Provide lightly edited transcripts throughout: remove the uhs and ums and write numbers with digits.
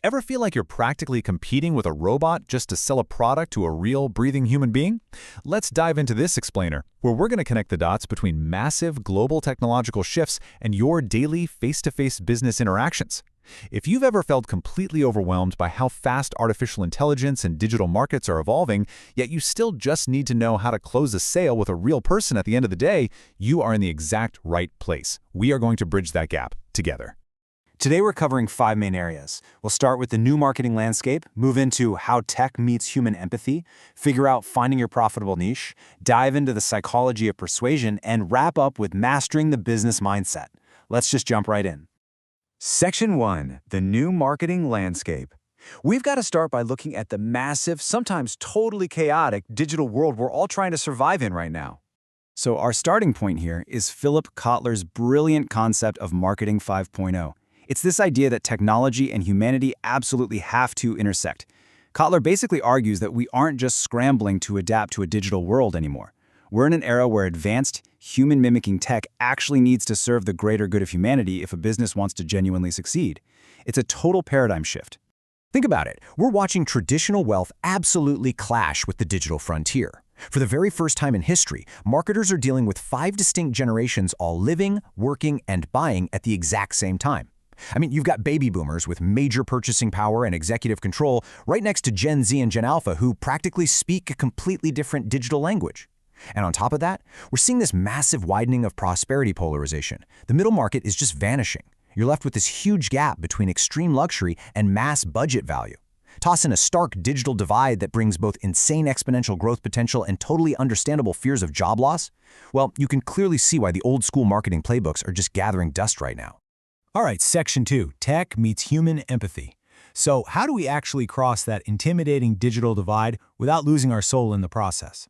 Ever feel like you're practically competing with a robot just to sell a product to a real, breathing human being? Let's dive into this explainer, where we're going to connect the dots between massive global technological shifts and your daily face-to-face business interactions. If you've ever felt completely overwhelmed by how fast artificial intelligence and digital markets are evolving, yet you still just need to know how to close a sale with a real person at the end of the day, you are in the exact right place. We are going to bridge that gap together. Today we're covering 5 main areas. We'll start with the new marketing landscape, move into how tech meets human empathy, figure out finding your profitable niche, dive into the psychology of persuasion, and wrap up with mastering the business mindset. Let's just jump right in. Section 1, the new marketing landscape. We've got to start by looking at the massive, sometimes totally chaotic digital world we're all trying to survive in right now. So our starting point here is Philip Kotler's brilliant concept of Marketing 5.0. It's this idea that technology and humanity absolutely have to intersect. Kotler basically argues that we aren't just scrambling to adapt to a digital world anymore. We're in an era where advanced, human-mimicking tech actually needs to serve the greater good of humanity if a business wants to genuinely succeed. It's a total paradigm shift. Think about it. We're watching traditional wealth absolutely clash with the digital frontier. For the very first time in history, marketers are dealing with 5 distinct generations all living, working, and buying at the exact same time. I mean, you've got baby boomers with major purchasing power and executive control right next to Gen Z and Gen Alpha who practically speak a completely different digital language. And on top of that, we're seeing this massive widening of prosperity polarization. The middle market is just vanishing. You're left with this huge gap between extreme luxury and mass budget value. Toss in a stark digital divide that brings both insane exponential growth potential and totally understandable fears of job loss. Well, you can clearly see why the old school marketing playbooks are just gathering dust right now. All right, Section 2, Tech meets Human Empathy. So how do we actually cross that intimidating digital divide without losing our soul in the process?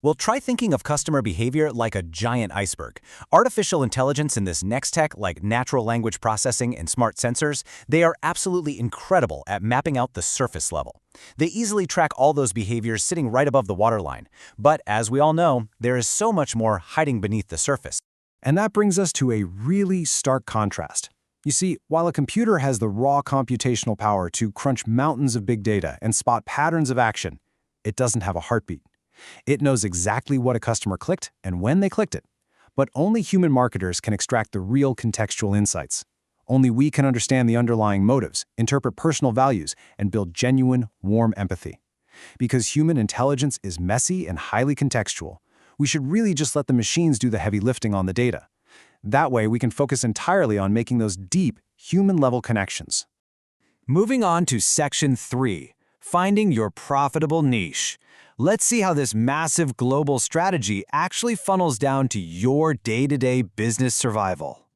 Well, try thinking of customer behavior like a giant iceberg. Artificial intelligence in this next tech, like natural language processing and smart sensors, they are absolutely incredible at mapping out the surface level. They easily track all those behaviors sitting right above the waterline. But as we all know, there is so much more hiding beneath the surface. And that brings us to a really stark contrast. You see, while a computer has the raw computational power to crunch mountains of big data and spot patterns of action, it doesn't have a heartbeat. It knows exactly what a customer clicked and when they clicked it. But only human marketers can extract the real contextual insights. Only we can understand the underlying motives, interpret personal values, and build genuine, warm empathy. Because human intelligence is messy and highly contextual, we should really just let the machines do the heavy lifting on the data. That way, we can focus entirely on making those deep, human-level connections. Moving on to Section 3, Finding Your Profitable Niche. Let's see how this massive global strategy actually funnels down to your day-to-day business survival.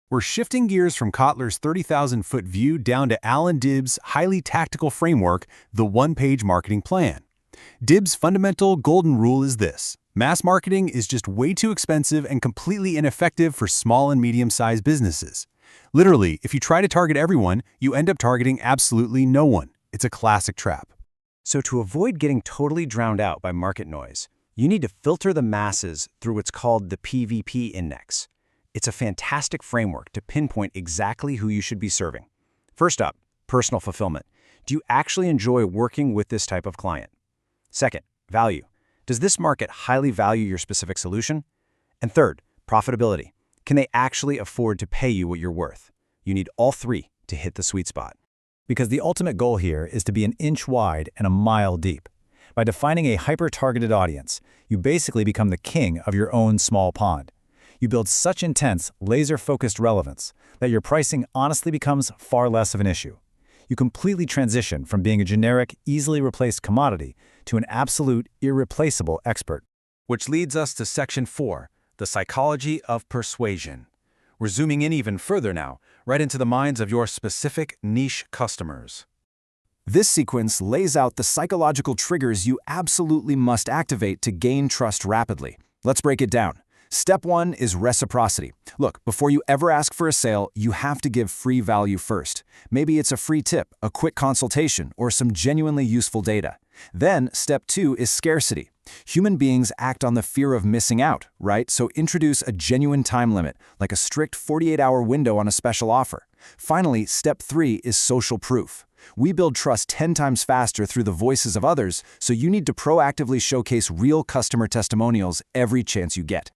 We're shifting gears from Kotler's 30,000-foot view down to Alan Dibb's highly tactical framework, the one-page marketing plan. Dibb's fundamental golden rule is this: mass marketing is just way too expensive and completely ineffective for small and medium-sized businesses. Literally, if you try to target everyone, you end up targeting absolutely no one. It's a classic trap. So to avoid getting totally drowned out by market noise, you need to filter the masses through what's called the PVP index. It's a fantastic framework to pinpoint exactly who you should be serving. First up, personal fulfillment. Do you actually enjoy working with this type of client? Second, value. Does this market highly value your specific solution? And third, profitability. Can they actually afford to pay you what you're worth? You need all 3 to hit the sweet spot. Because the ultimate goal here is to be an inch wide and a mile deep. By defining a hyper-targeted audience, you basically become the king of your own small pond. You build such intense, laser-focused relevance that your pricing honestly becomes far less of an issue. You completely transition from being a generic, easily replaced commodity to an absolute, irreplaceable expert. Which leads us to Section 4, the psychology of persuasion. We're zooming in even further now, right into the minds of your specific niche customers. This sequence lays out the psychological triggers you absolutely must activate to gain trust rapidly. Let's break it down. Step 1 is reciprocity. Look, before you ever ask for a sale, you have to give free value first. Maybe it's a free tip, a quick consultation, or some genuinely useful data. Then, step 2 is scarcity. Human beings act on the fear of missing out, right? So introduce a genuine time limit, like a strict 48-hour window on a special offer. Finally, step 3 is social proof. We build trust 10 times faster through the voices of others, so you need to proactively showcase real customer testimonials every chance you get.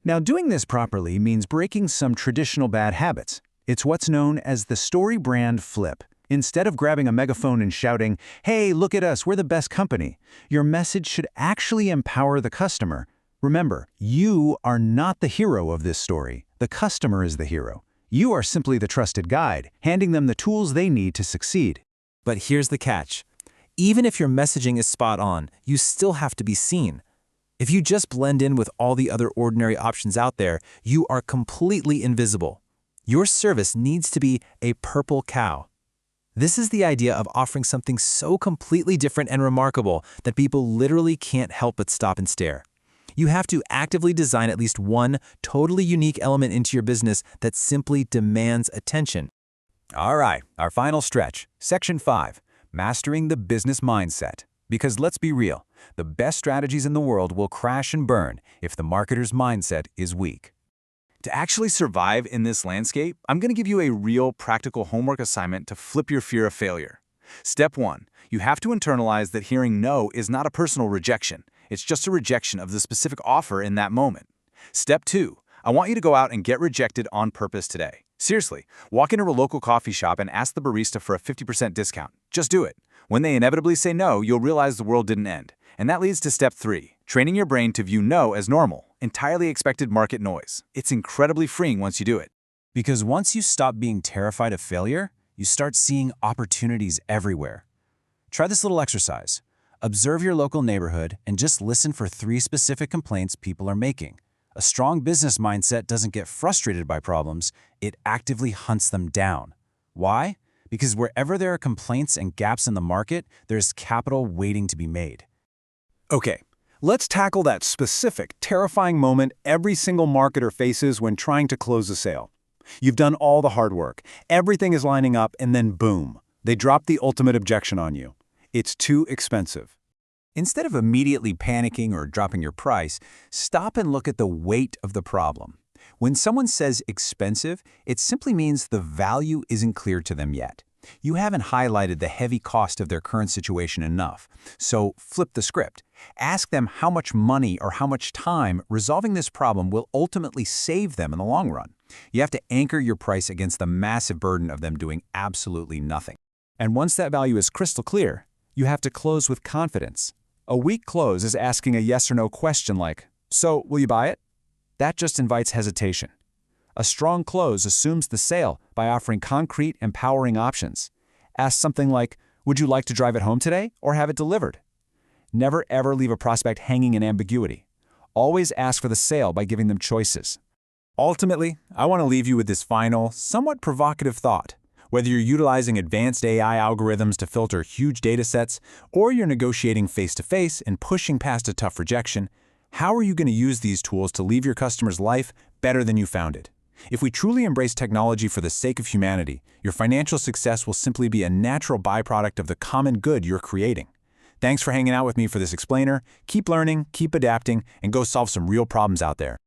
Now, doing this properly means breaking some traditional bad habits. It's what's known as the story brand flip. Instead of grabbing a megaphone and shouting, "Hey, look at us, we're the best company," your message should actually empower the customer. Remember, you are not the hero of this story. The customer is the hero. You are simply the trusted guide, handing them the tools they need to succeed. But here's the catch. Even if your messaging is spot on, you still have to be seen. If you just blend in with all the other ordinary options out there, you are completely invisible. Your service needs to be a purple cow. This is the idea of offering something so completely different and remarkable that people literally can't help but stop and stare. You have to actively design at least one totally unique element into your business that simply demands attention. All right, our final stretch, Section 5, Mastering the Business Mindset. Because let's be real, the best strategies in the world will crash and burn if the marketer's mindset is weak. To actually survive in this landscape, I'm going to give you a real practical homework assignment to flip your fear of failure. Step 1, you have to internalize that hearing no is not a personal rejection. It's just a rejection of the specific offer in that moment. Step 2, I want you to go out and get rejected on purpose today. Seriously, walk into a local coffee shop and ask the barista for a 50% discount. Just do it. When they inevitably say no, you'll realize the world didn't end. And that leads to step 3, training your brain to view no as normal, entirely expected market noise. It's incredibly freeing once you do it. Because once you stop being terrified of failure, you start seeing opportunities everywhere. Try this little exercise. Observe your local neighborhood and just listen for 3 specific complaints people are making. A strong business mindset doesn't get frustrated by problems, it actively hunts them down. Why? Because wherever there are complaints and gaps in the market, there's capital waiting to be made. Okay, let's tackle that specific, terrifying moment every single marketer faces when trying to close a sale. You've done all the hard work, everything is lining up, and then boom, they drop the ultimate objection on you. It's too expensive. Instead of immediately panicking or dropping your price, stop and look at the weight of the problem. When someone says expensive, it simply means the value isn't clear to them yet. You haven't highlighted the heavy cost of their current situation enough. So flip the script. Ask them how much money or how much time resolving this problem will ultimately save them in the long run. You have to anchor your price against the massive burden of them doing absolutely nothing. And once that value is crystal clear, you have to close with confidence. A weak close is asking a yes or no question like, "So, will you buy it?" That just invites hesitation. A strong close assumes the sale by offering concrete, empowering options. Ask something like, "Would you like to drive it home today or have it delivered?" Never ever leave a prospect hanging in ambiguity. Always ask for the sale by giving them choices. Ultimately, I want to leave you with this final, somewhat provocative thought. Whether you're utilizing advanced AI algorithms to filter huge data sets, or you're negotiating face-to-face and pushing past a tough rejection, how are you going to use these tools to leave your customer's life better than you found it? If we truly embrace technology for the sake of humanity, your financial success will simply be a natural byproduct of the common good you're creating. Thanks for hanging out with me for this explainer. Keep learning, keep adapting, and go solve some real problems out there.